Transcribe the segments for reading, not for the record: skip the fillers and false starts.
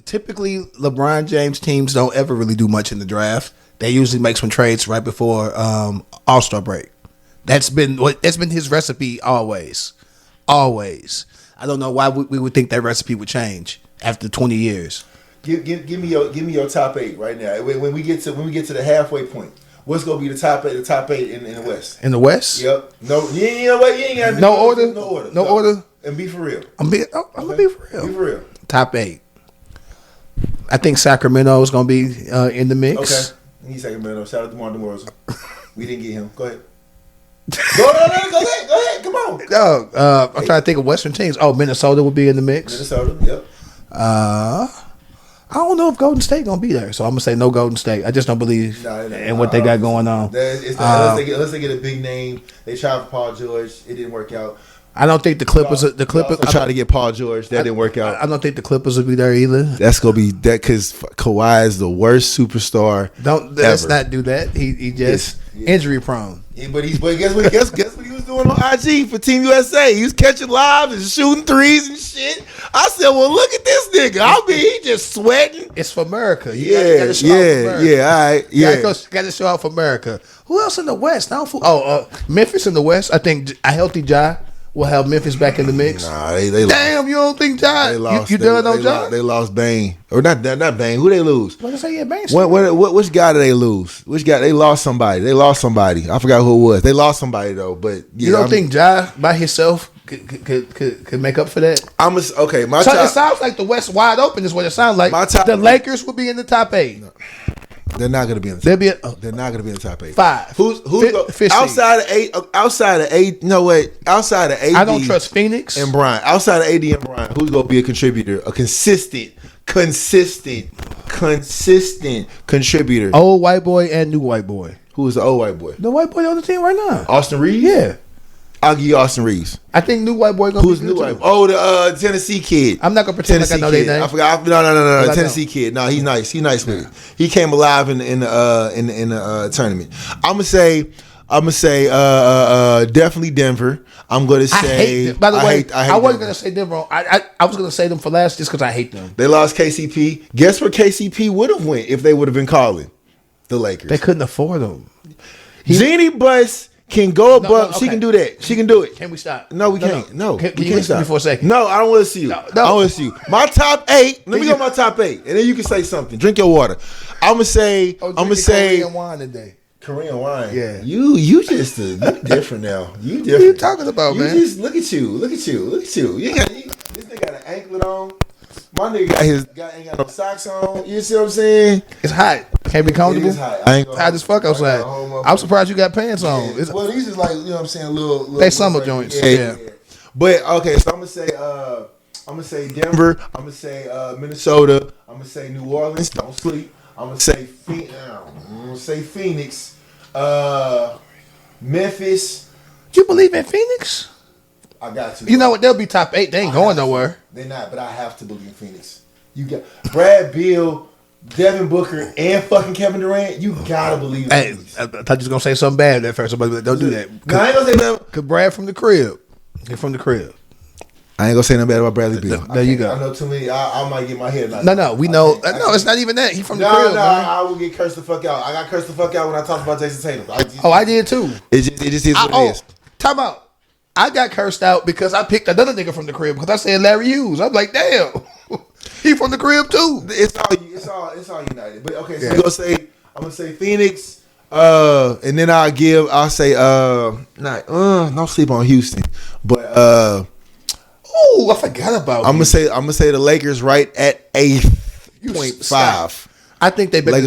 typically LeBron James teams don't ever really do much in the draft. They usually make some trades right before All-Star break. That's been his recipe always. Always. I don't know why we would think that recipe would change after 20 years. Give me your top 8 right now. When we get to the halfway point, what's gonna be the top 8 in the West? In the West? Yep. No, you ain't got no order. No order. And be for real. I'm gonna be for real. Be for real. Top 8. I think Sacramento is gonna be in the mix. Okay. He's Sacramento. Shout out to Martin Morrison. We didn't get him. Go ahead. Go ahead. Come on. No, I'm trying to think of Western teams. Oh, Minnesota will be in the mix. Minnesota. Yep. I don't know if Golden State gonna be there, so I'm gonna say no Golden State. I just don't believe in what they got going on. Unless they get a big name, they tried for Paul George, it didn't work out. I don't think the Clippers. I tried to get Paul George, that didn't work out. I don't think the Clippers will be there either. That's gonna be that because Kawhi is the worst superstar. Let's not do that. He just injury prone. Yeah, but guess what he was doing on IG for Team USA? He was catching lives and shooting threes and shit. I said, well, look at this nigga. I mean, he just sweating. It's for America. Gotta show all right. Yeah. Got to show out for America. Who else in the West? Memphis in the West. I think a healthy Ja will have Memphis back in the mix. Nah, they damn, you don't think Ja? You done on Ja? They lost Bane. Or not Bane. Who they lose? What did I say? Yeah, Bane. Which guy did they lose? Which guy? They lost somebody. I forgot who it was. They lost somebody though. But yeah, you don't think Ja by himself could make up for that? Okay. It sounds like the West wide open is what it sounds like. The Lakers will be in the top 8. No. They're not going to be in the top. They're not going to be in the top 8. 5. Who's outside of 8? Outside of 8? No wait. Outside of AD, I don't trust Phoenix and Bryant. Outside of AD and Bryant, who's going to be a contributor? A consistent contributor. Old white boy and new white boy. Who is the old white boy? The white boy on the team right now. Austin Reeves. Yeah. I'll give you Austin Reeves. I think new white boy gonna Who's be new good white? Oh, the Tennessee kid. I'm not gonna pretend Tennessee like I know kid. their name. I forgot. No. Tennessee kid. No, he's nice. He's nice with it. He came alive in the tournament. I'm gonna say definitely Denver. I'm gonna say. By the way, I wasn't Denver. gonna say Denver. I was gonna say them for last just because I hate them. They lost KCP. Guess where KCP would have went if they would have been calling the Lakers? They couldn't afford them. Jeannie Buss can go above. No, okay. She can do that. She can do it. Can we stop? No, we can't. No. Can you listen to me for a second? No, I don't want to see you. No. I want to see you. My top 8. Let me go my top 8, and then you can say something. Drink your water. I'm gonna say. Korean wine today. Korean wine. Yeah. You just you different now. You different. What are you talking about, man? Just look at you. This nigga got an anklet on. My nigga ain't got no socks on. You see what I'm saying? It's hot. Can't be comfortable. It is hot. I ain't gonna hot as fuck outside. I'm surprised you got pants on. Yeah. Well, these is like, you know what I'm saying, little they summer joints. Yeah. But okay, so I'm gonna say Denver. I'm gonna say Minnesota. I'm gonna say New Orleans. Don't sleep. I'm gonna say Phoenix. Memphis. Do you believe in Phoenix? I got to. You know what? They'll be top 8. They ain't going nowhere. They're not, but I have to believe in Phoenix. You got Brad Beal, Devin Booker, and fucking Kevin Durant. You gotta believe in Phoenix. I thought you was gonna say something bad at first. But don't do that. No, I ain't gonna say nothing. Cause Brad from the crib. He's from the crib. I ain't gonna say nothing bad about Bradley Beal. There you go. I know too many. I might get my head knocked. No, we know. No, it's not even that. He from the crib. No, I will get cursed the fuck out. I got cursed the fuck out when I talked about Jason Tatum. I did too. It just is what it is. Time out. I got cursed out because I picked another nigga from the crib because I said Larry Hughes. I'm like, damn, he from the crib too. It's all united. But okay, so I'm gonna say Phoenix, and then I'll say don't sleep on Houston, but I forgot about. I'm gonna say the Lakers right at 8.5. I think they better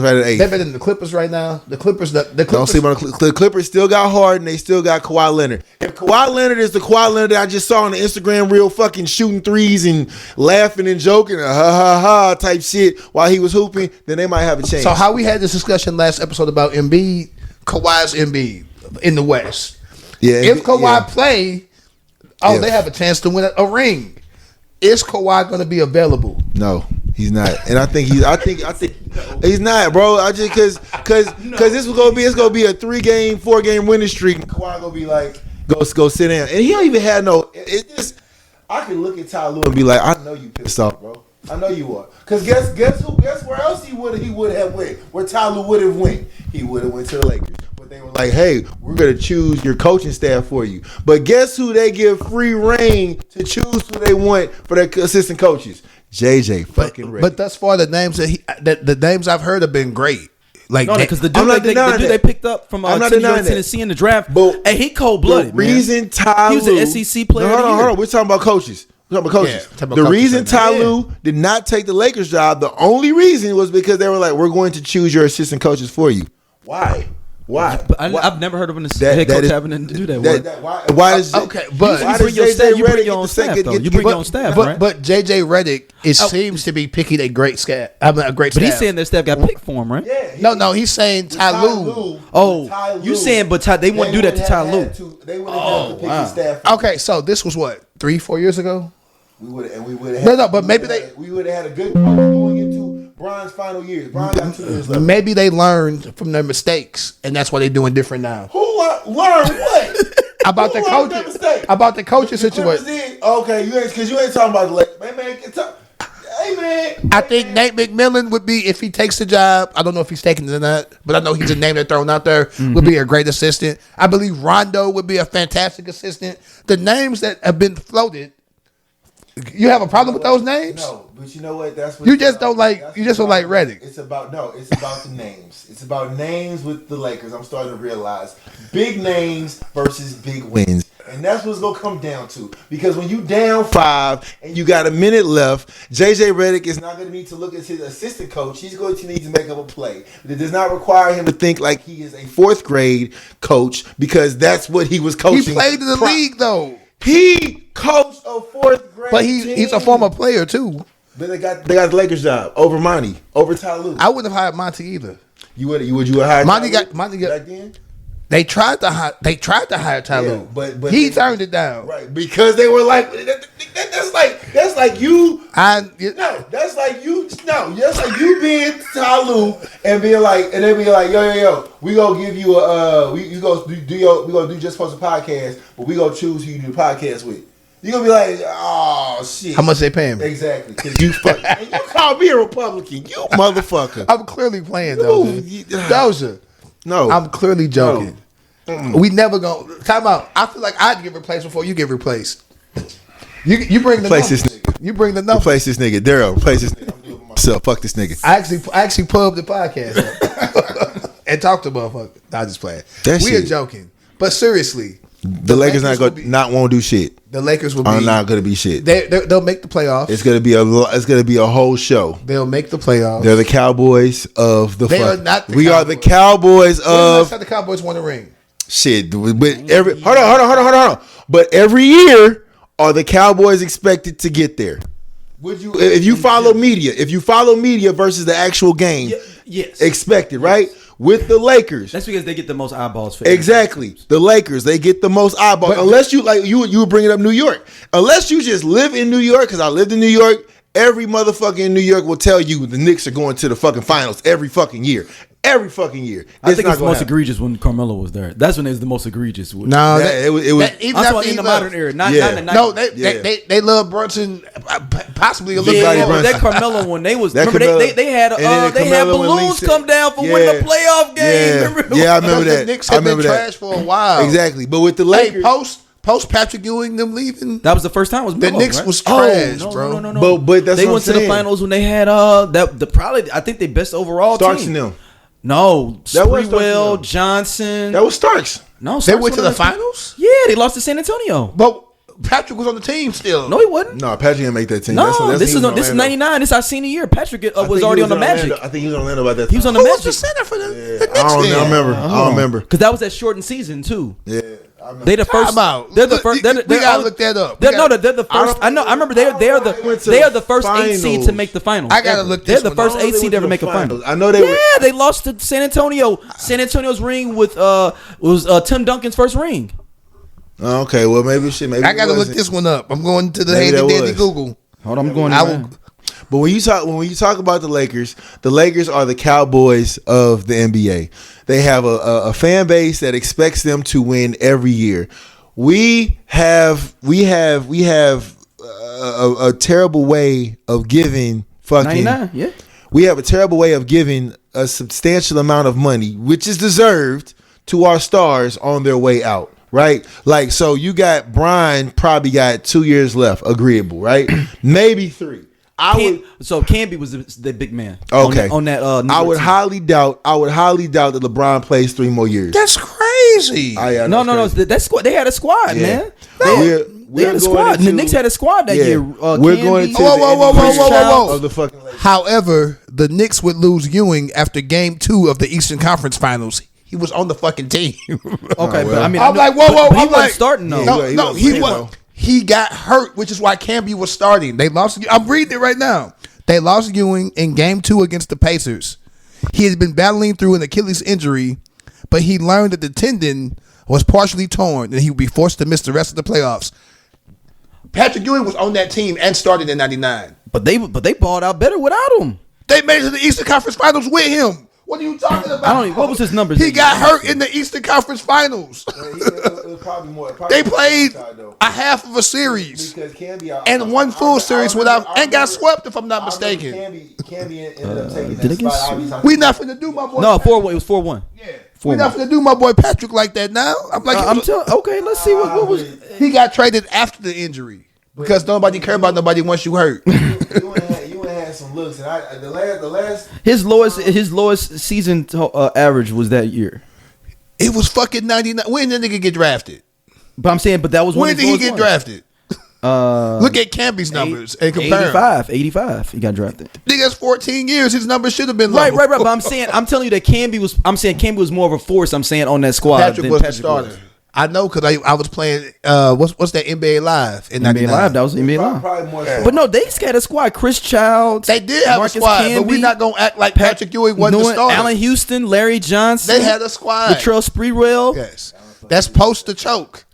than the Clippers right now. The Clippers. Don't sleep on the Clippers. Still got Harden. They still got Kawhi Leonard. If Kawhi Leonard is the Kawhi Leonard that I just saw on the Instagram reel, fucking shooting threes and laughing and joking, ha type shit while he was hooping, then they might have a chance. So how we had this discussion last episode about Embiid, Kawhi's Embiid in the West. Yeah. If Kawhi play, they have a chance to win a ring. Is Kawhi going to be available? No, he's not, and I think he's not, bro. I just because it's gonna be a 3-game, 4-game winning streak. And Kawhi gonna be like, go sit down, and he don't even have no. It just I can look at Ty Lue and be like, I know you pissed off, bro. I know you are. Cause guess where else he would have went? Where Tyler would have went? He would have went to the Lakers. But they were like, hey, we're gonna choose your coaching staff for you. But guess who they give free reign to choose who they want for their assistant coaches? JJ fucking Redick. But thus far, the names the names I've heard have been great. Like, no, because the dude they picked up from Tennessee in the draft, but hey, he cold blooded. The reason Ty Lue, he was an SEC player. Hold on. We're talking about coaches. The reason Ty Lue did not take the Lakers job, the only reason was because they were like, we're going to choose your assistant coaches for you. Why? But I've never heard of an head coach having to do that. Why is okay? But you bring your own staff, though. You bring your own staff, right? But JJ Redick seems to be picking a great staff. But he's saying their staff got picked for him, right? Yeah. No, he's saying Ty Lue. Oh, you saying? But they wouldn't do that to Ty Lue. They would have to pick his staff. Okay, so this was what 3-4 years ago. We would have. No, but maybe we would have had a good coach going into Bron's final years. Bron got 2 years left. Maybe they learned from their mistakes, and that's why they're doing different now. Who learned what? About the coaching. About the coaching situation. Okay, because you ain't talking about the Lakers. Man, hey man. I think Nate McMillan would be, if he takes the job. I don't know if he's taking it or not, but I know he's a name they're throwing out there. Would be a great assistant. I believe Rondo would be a fantastic assistant. The names that have been floated. You have a problem with those names? No, but you know what? That's what you just don't like. You just don't like Redick. It's about the names. It's about names with the Lakers. I'm starting to realize big names versus big wins, and that's what's gonna come down to. Because when you down 5 and you got a minute left, JJ Redick is not gonna need to look at his assistant coach. He's going to need to make up a play. It does not require him to think like he is a 4th grade coach, because that's what he was coaching. He played in the league though. He coached a 4th grade but he's a former player too. But they got the Lakers job over Monty, over Ty Lue. I wouldn't have hired Monty either. You would have hired Monty Ty Lue Monty back then? They tried to hire Ty Lue, but he turned it down. Right, because they were like that's like you. That's like you being Ty Lue and being like, and they be like, yo, we gonna give you we gonna do Just Post a podcast, but we gonna choose who you do the podcast with. You gonna be like, oh shit. How much they paying me? Exactly, because you fucking and you call me a Republican, you motherfucker. I'm clearly playing Dosia. No, I'm clearly joking. No. We never go time out. I feel like I'd get replaced before you get replaced. You bring the replace this nigga. You bring the number. Replace this nigga. Daryl, replace this nigga. I'm doing it myself. Fuck this nigga. I actually pub the podcast up and talk to motherfuckers. I just playing. We are joking, but seriously, the Lakers won't do shit. The Lakers are not going to be shit. They'll make the playoffs. It's going to be a whole show. They'll make the playoffs. They're the Cowboys of the. They are not. We are the Cowboys of. The Cowboys won a ring. Shit, but hold on. But every year, are the Cowboys expected to get there? Would you, if you follow media versus the actual game? Yes, expected, right? With the Lakers, that's because they get the most eyeballs. For exactly, the Lakers, they get the most eyeballs. But unless you like you were bringing up New York, unless you just live in New York, because I lived in New York. Every motherfucker in New York will tell you the Knicks are going to the fucking finals every fucking year. Every fucking year. I think it's the most egregious when Carmelo was there. That's when it was the most egregious. No, it was. I'm talking in the modern era. Not in the 90s. No, they love Brunson, possibly a little bit. But that Carmelo one, they was remember they had balloons come down for winning the playoff game. Yeah, I remember that. The Knicks have been trash for a while. Exactly, but with the Lakers, post Patrick Ewing them leaving, that was the first time. Was the Knicks was trash, bro. No. But that's they went to the finals when they had probably I think they best overall Starks team. and them. No, Sprewell, Johnson. That was Starks. No, they went to the finals. Yeah, they lost to San Antonio. But Patrick was on the team still. No, he wasn't. No, Patrick didn't make that team. No, this is 99. This is our senior year. Patrick was already on the Magic. I think he was on Orlando about that time. He was on the Who Magic. was the center for the Knicks? I don't remember. Because that was that shortened season too. Yeah. They the first. They're the first. We gotta look that up. They're the first. I know. I remember they are the first 8 seed to make the finals. I gotta look. They're the first 8 seed to ever make a final. I know they. Yeah, they lost to San Antonio. San Antonio's ring was Tim Duncan's first ring. Okay, well maybe shit. Maybe I gotta look this one up. I'm going to the handy dandy Google. Hold on, I'm going. But when you talk about the Lakers are the Cowboys of the NBA. They have a fan base that expects them to win every year. We have a terrible way of giving fucking 99, yeah. We have a terrible way of giving a substantial amount of money, which is deserved, to our stars on their way out, right? Like, so you got Brian probably got 2 years left, agreeable, right? Maybe 3. So Camby was the big man. Okay, on that. I would highly doubt that LeBron plays 3 more years. That's crazy. No. That squad. They had a squad, man. They had a squad. The Knicks had a squad that year. We're going to whoa. of the fucking Lakers. However, the Knicks would lose Ewing after Game 2 of the Eastern Conference Finals. He was on the fucking team. Okay, but I mean, I'm like, whoa. He wasn't starting though. No, he was. He got hurt, which is why Camby was starting. They lost. I'm reading it right now. They lost Ewing in Game 2 against the Pacers. He had been battling through an Achilles injury, but he learned that the tendon was partially torn and he would be forced to miss the rest of the playoffs. Patrick Ewing was on that team and started in '99. But they balled out better without him. They made it to the Eastern Conference Finals with him. What are you talking about? What was his numbers? He got hurt in the Eastern Conference Finals. It was probably more. They played a half of a series and one full series and got swept, if I'm not mistaken. Camby ended up taking that spot. We not finna do my boy. No, 4-1. It was 4-1. Yeah. We not finna do my boy Patrick like that now. I'm like, okay, let's see what was. He got traded after the injury because nobody cared about nobody once you hurt. You had some looks, and the last his lowest season average was that year. It was fucking 99. When did the nigga get drafted? But I'm saying, that was when did he get drafted? Look at Camby's numbers and compare. 85. He got drafted. Nigga's 14 years. His numbers should have been low. Right. But I'm telling you that Camby was more of a force. I'm saying on that squad. Patrick was the starter. I know because I was playing. What's that NBA Live in '99? NBA Live. That was NBA Live. Probably more so. But no, they had a squad. Chris Childs. They did have Marcus a squad, Camby, but we're not gonna act like Patrick Ewing wasn't the starter. Allen Houston, Larry Johnson. They had a squad. Latrell Sprewell. Yes, that's post the choke.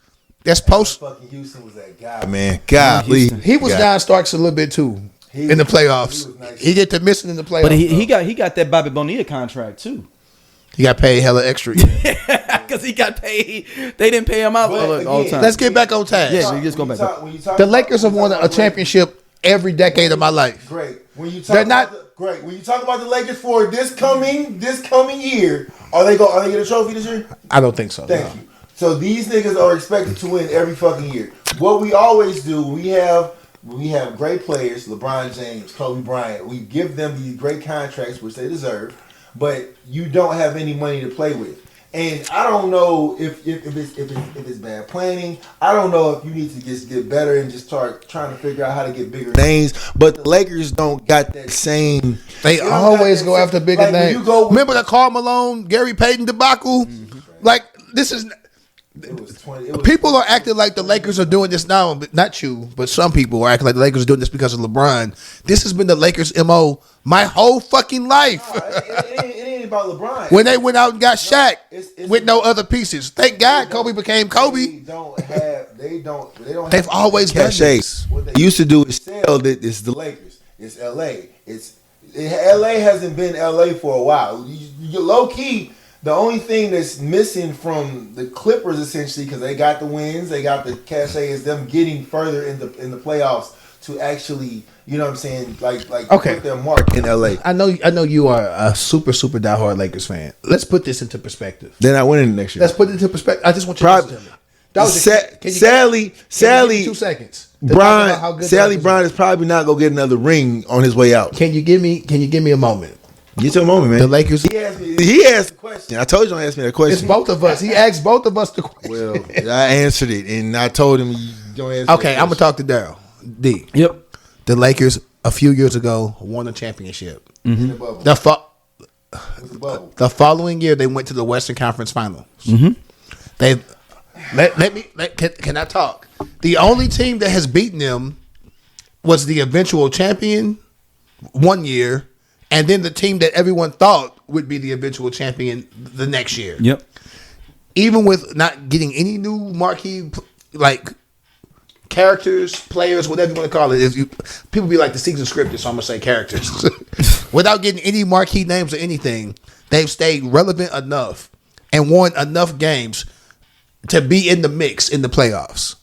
That's post. Fucking Houston was that guy, man. Golly, he was down Starks a little bit too in the playoffs. He get to missing in the playoffs, but he got that Bobby Bonilla contract too. He got paid hella extra because he got paid. They didn't pay him out all the time. Let's get back on task. Yeah, just go back. The Lakers have won a championship every decade of my life. Great. When you talk when you talk about the Lakers for this coming year, are they get a trophy this year? I don't think so. Thank you. So these niggas are expected to win every fucking year. What we always do, we have great players, LeBron James, Kobe Bryant. We give them these great contracts, which they deserve, but you don't have any money to play with. And I don't know if it's bad planning. I don't know if you need to just get better and just start trying to figure out how to get bigger names. But the Lakers don't got that same. They always go after bigger names. Remember the Karl Malone, Gary Payton debacle? Mm-hmm. Like this is. People are acting like the Lakers are doing this now, but not you, but some people are acting like the Lakers are doing this because of LeBron. This has been the Lakers' MO my whole fucking life. It ain't about LeBron. When they went out and got Shaq with no other pieces. Thank God Kobe became Kobe. They've always done this. What they used to do is sell that it's the Lakers. It's LA. LA hasn't been LA for a while. You low key. The only thing that's missing from the Clippers, essentially, because they got the wins, they got the cachet, is them getting further in the playoffs to actually, you know what I'm saying, like put their mark in LA. I know you are a super diehard Lakers fan. Let's put this into perspective. They're not winning next year. Let's put it into perspective. I just want you to listen to me. Sadly, 2 seconds. Brian is probably not gonna get another ring on his way out. Can you give me a moment? Get your moment, man. The Lakers. He asked the question. I told you don't ask me that question. It's both of us. He asked both of us the question. Well, I answered it, and I told him you don't answer. Okay, I'm gonna talk to Daryl. D. Yep. The Lakers a few years ago won a championship. Mm-hmm. The following year they went to the Western Conference Finals. Mm-hmm. Can I talk? The only team that has beaten them was the eventual champion 1 year. And then the team that everyone thought would be the eventual champion the next year. Yep. Even with not getting any new marquee characters, players, whatever you want to call it. People be like the season scripted, so I'm gonna say characters. Without getting any marquee names or anything, they've stayed relevant enough and won enough games to be in the mix in the playoffs.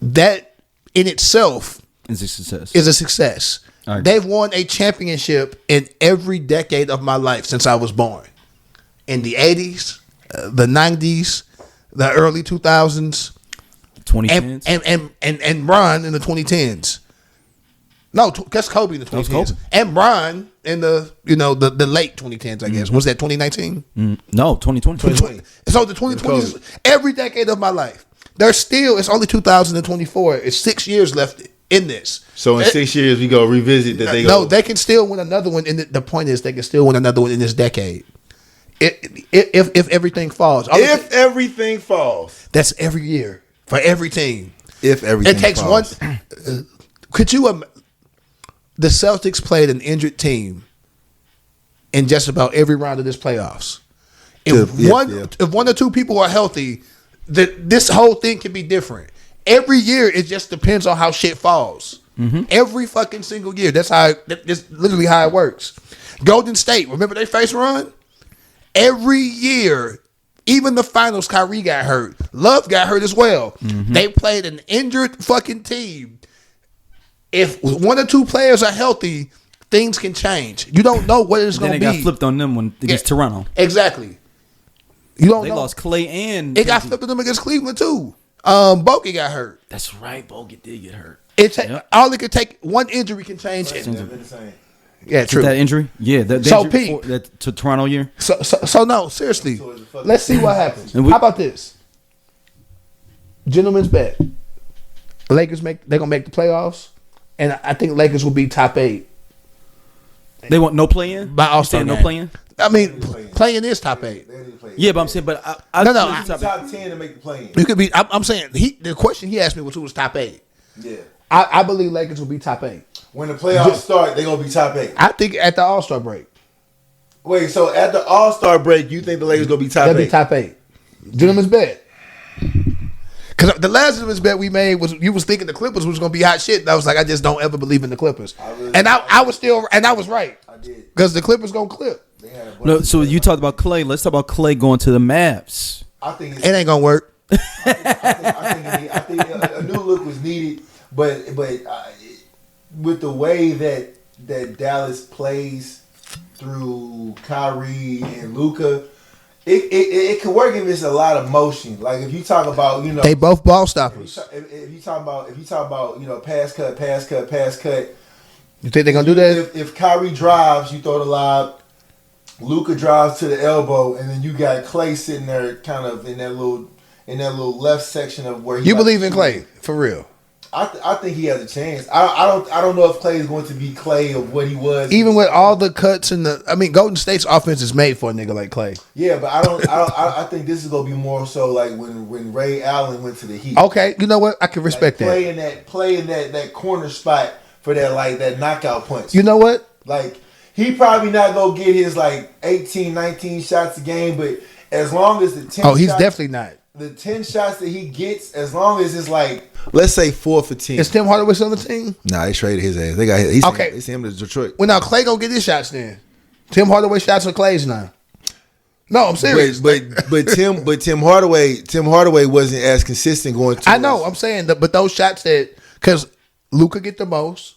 that in itself is a success. They've won a championship in every decade of my life since I was born. In the 80s, the 90s, the early 2000s, 2010s, and Bron in the 2010s. No, that's Kobe in the 2010s, and Bron in the the late 2010s. I guess was that 2019? No, 2020. So the 2020s, every decade of my life. There's still, it's only 2024. It's 6 years left in this. So in 6 years we go revisit that. They can still win another one. The point is, they can still win another one in this decade. If everything falls. Everything falls. That's every year for every team. If everything falls. One. Could you? The Celtics played an injured team in just about every round of this playoffs. If one or two people are healthy, this whole thing can be different. Every year, it just depends on how shit falls. Mm-hmm. Every fucking single year. That's literally how it works. Golden State, remember they first run? Every year, even the finals, Kyrie got hurt. Love got hurt as well. Mm-hmm. They played an injured fucking team. If one or two players are healthy, things can change. You don't know what it's going to be. Then they got flipped on them against Toronto. Exactly. You don't know. They lost Clay and... It got flipped on them against Cleveland, too. Bogey got hurt. That's right. Bogey did get hurt. All it could take, one injury can change it. Yeah, true. That injury? Yeah. To Toronto year? So no, seriously. Let's see what happens. How about this? Gentlemen's bet. Lakers they're going to make the playoffs. And I think Lakers will be top 8. They want no play-in? By All-Star no play-in? I mean, play-in is top 8. Yeah, but I'm saying, top 10 to make the play-in. You could be. I'm saying the question he asked me was who was top 8. Yeah, I believe Lakers will be top 8 when the playoffs start. They're gonna be top 8. I think at the All-Star break. Wait, so at the All-Star break, you think the Lakers gonna be top 8? They'll be top 8. Gentlemen's bet. Because the last gentleman's bet we made was you was thinking the Clippers was going to be hot shit. And I was like, I just don't ever believe in the Clippers. I was right. I did. Because the Clippers going to clip. No, so you talked about Clay. Let's talk about Clay going to the Mavs. I think it ain't going to work. I think a new look was needed. But with the way that Dallas plays through Kyrie and Luka, it could work if it's a lot of motion. Like if you talk about, they both ball stoppers. If you talk about pass cut. You think they're gonna do that? If Kyrie drives, you throw the lob. Luka drives to the elbow, and then you got Clay sitting there, kind of in that little left section of where you believe in Clay for real. I think he has a chance. I don't know if Clay is going to be Clay of what he was. Even with all the cuts and Golden State's offense is made for a nigga like Clay. Yeah, but I think this is gonna be more so like when Ray Allen went to the Heat. Okay, you know what? I can respect that. Play in that corner spot for that knockout punch. You know what? Like he probably not gonna get his 18, 19 shots a game, but as long as the 10 he's definitely not. The 10 shots that he gets, as long as it's let's say 4 for 10. Is Tim Hardaway still on the team? Nah, they traded his ass. They got his. Okay, they sent him to Detroit. Well, now Clay gonna get his shots then. Tim Hardaway shots are Clay's now. No, I'm serious. But Tim Hardaway wasn't as consistent going. I know. I'm saying but those shots because Luka get the most,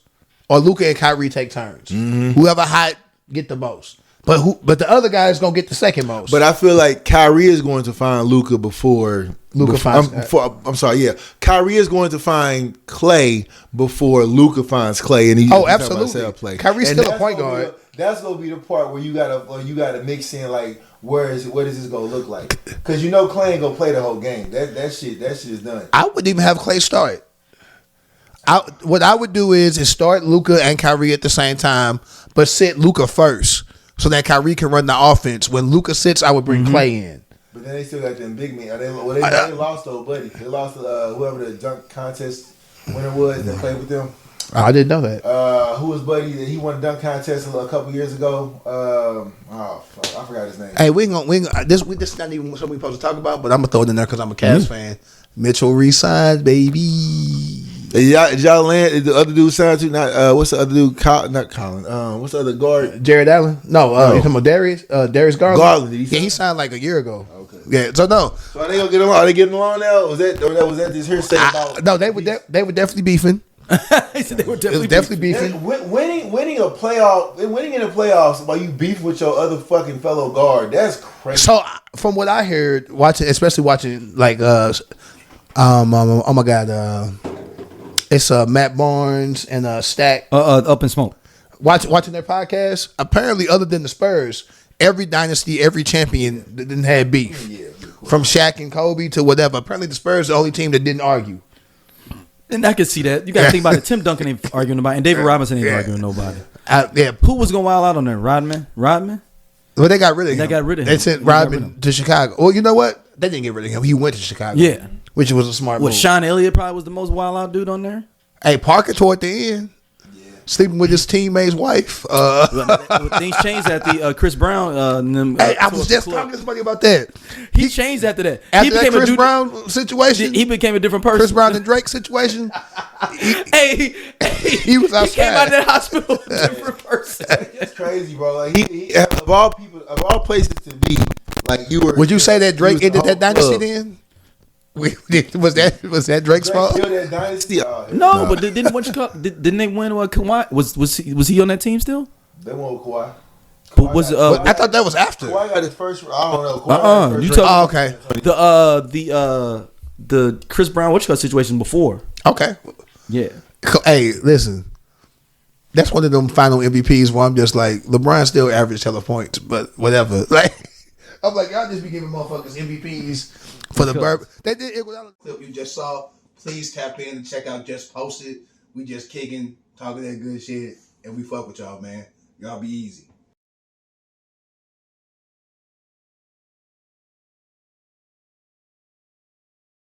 or Luka and Kyrie take turns. Mm-hmm. Whoever hot get the most. But the other guy is gonna get the second most. But I feel like Kyrie is going to find Luka before Luka finds. I'm sorry, yeah. Kyrie is going to find Clay before Luka finds Clay, and absolutely. Kyrie's still a point guard. That's gonna be the part where you gotta mix in what is this gonna look like? Because Clay ain't gonna play the whole game. That shit is done. I wouldn't even have Clay start. What I would do is start Luka and Kyrie at the same time, but sit Luka first. So that Kyrie can run the offense. When Luka sits, I would bring Clay in. But then they still got them big men. They lost old buddy. They lost whoever the dunk contest winner was that played with them. I didn't know that. Who was buddy? He won a dunk contest a couple years ago. I forgot his name. Hey, this is not even something we're supposed to talk about, but I'm gonna throw it in there because I'm a Cavs fan. Mitchell re-signed, baby. Did y'all land? The other dude signed to not. What's the other dude? Not Colin. What's the other guard? Jared Allen. No. You talking about Darius? Darius Garland. Garland. He signed a year ago. Okay. Yeah. So no. So are they gonna get along? Are they getting along now? Was that this hearsay about? No, they were definitely beefing. He said they were definitely beefing. Winning in the playoffs while you beef with your other fucking fellow guard, that's crazy. So from what I heard, especially watching like oh my god, it's Matt Barnes and Stack Up in Smoke. Watching their podcast. Apparently, other than the Spurs, every dynasty, every champion didn't have beef. Yeah. From Shaq and Kobe to whatever. Apparently, the Spurs are the only team that didn't argue. And I can see that. You got to think about it. Tim Duncan ain't arguing nobody, and David Robinson ain't arguing nobody. Who was going wild out on there? Rodman? Well, they got rid of him. They got rid of him. They sent Rodman to Chicago. Well, you know what? They didn't get rid of him. He went to Chicago. Yeah. Which was a smart move. Sean Elliott probably was the most wild out dude on there. Hey, Parker toward the end. Sleeping with his teammate's wife. Things changed at the Chris Brown. I was just talking to somebody about that. He changed after that. After that Chris Brown situation, he became a different person. Chris Brown and Drake situation. He was outside. He came out of that hospital a different person. It's crazy, bro. Like he of all places to be, like you were. Would you say that Drake ended that dynasty then? Was that Drake's fault? That dynasty? No, but didn't they win with Kawhi? Was he on that team still? They won with Kawhi. But was I thought that was after. Kawhi got his first. I don't know. You told okay. The Chris Brown situation before. Okay. Yeah. Hey, listen. That's one of them final MVPs where I'm just like, LeBron still averaged hella points, but whatever. Like, I'm like, y'all just be giving motherfuckers MVPs for the burp. They did it without a clip you just saw. Please tap in and check out Just Posted. We just kicking, talking that good shit, and we fuck with y'all, man. Y'all be easy.